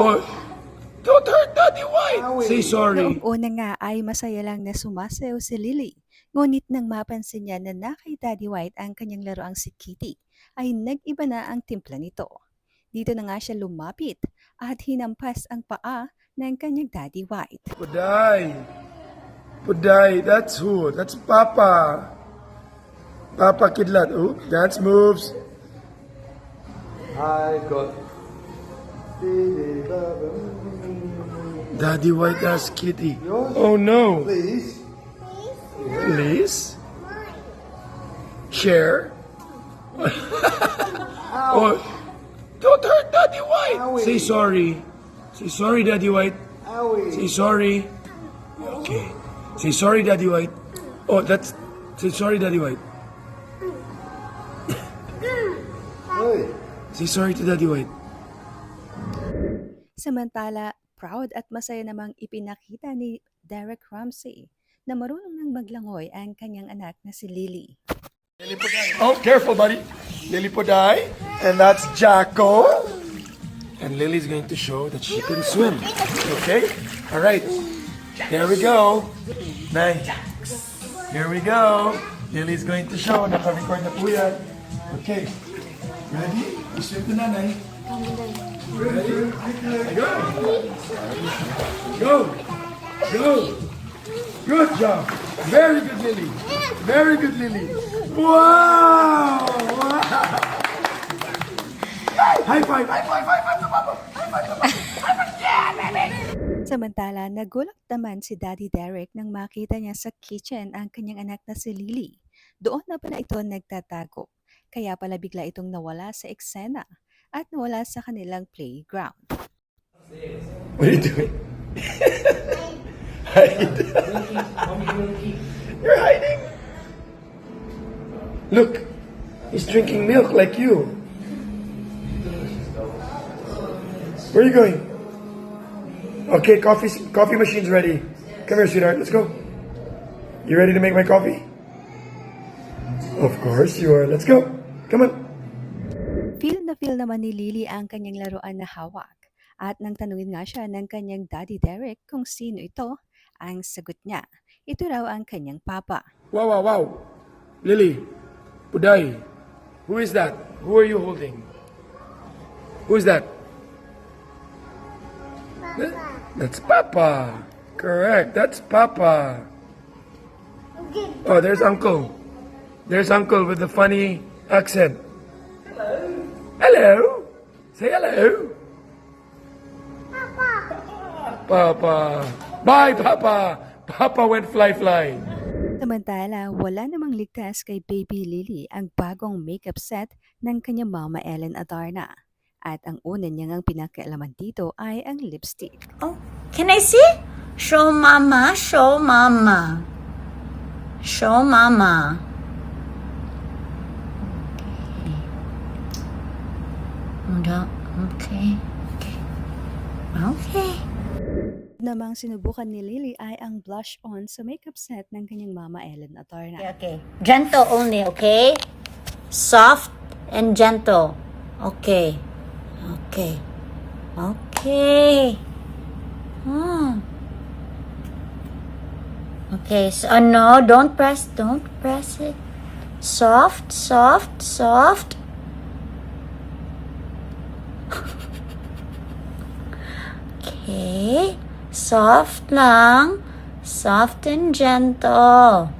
Oh, don't hurt Daddy White. Say sorry. Noong una nga ay masaya lang na sumasayaw si Lily. Ngunit nang mapansin niya na kay Daddy White ang kanyang laruang si Kitty, ay nag-iba na ang timpla nito. Dito na nga siya lumapit at hinampas ang paa ng kanyang Daddy White. Puday. Puday, that's who? That's Papa. Papa Kidlat. Oh, dance moves. I got Daddy White has Kitty. Oh no. please. Please? Share? Oh, don't hurt Daddy White. Owie. Say sorry. Say sorry, Daddy White. Owie. Say sorry. Okay. Say sorry, Daddy White. Oh, that's... Say sorry, Daddy White. Hey. Say sorry to Daddy White. Samantala, proud at masaya namang ipinakita ni Derek Ramsey na marunong nang maglangoy ang kanyang anak na si Lily. Oh, careful, buddy. Lily Puday. And that's Jacko. And Lily's going to show that she can swim. Okay? All right. There we go. Nice. Here we go. Lily's going to show. Naka-record na po yan. Okay. Ready? Swim to nanay. Ready? Go. Go. Go. Good job. Very good, Lily. Very good, Lily. Wow! Wow! High five! High five! High five to Papa! High five to Papa! High five! Yeah, baby! Samantala, nagulat naman si Daddy Derek nang makita niya sa kitchen ang kanyang anak na si Lily. Doon na pala ito nagtatago. Kaya pala bigla itong nawala sa eksena at nawala sa kanilang playground. What are you doing? Hide. You're hiding. Look, he's drinking milk like you. Where are you going? Okay, coffee machine's ready. Come here, sweetheart. Let's go. You ready to make my coffee? Of course you are. Let's go. Come on. Feel na feel naman ni Lily ang kanyang laruan na hawak. At nang tanungin nga siya ng kanyang Daddy Derek kung sino ito, ang sagot niya, ito raw ang kanyang papa. Wow, wow, wow. Lily, Puday, who is that? Who are you holding? Who is that? That's Papa. Correct, that's Papa. Oh, there's Uncle. There's Uncle with the funny accent. Hello. Hello. Say hello. Papa. Bye, Papa. Papa went fly. Samantala, wala namang ligtas kay Baby Lily ang bagong makeup set ng kanyang mama Ellen Adarna. At ang una niyang pinakialaman dito ay ang lipstick. Oh, can I see? Show mama, show mama. Show mama. Okay. Okay. Okay. Namang sinubukan ni Lily ay ang blush on sa makeup set ng kanyang mama Ellen Adarna. Okay. Gentle only, okay? Soft and gentle. Okay. Okay. Okay. Okay, so no, don't press it. Soft, soft, soft. Okay. Soft lang. Soft and gentle.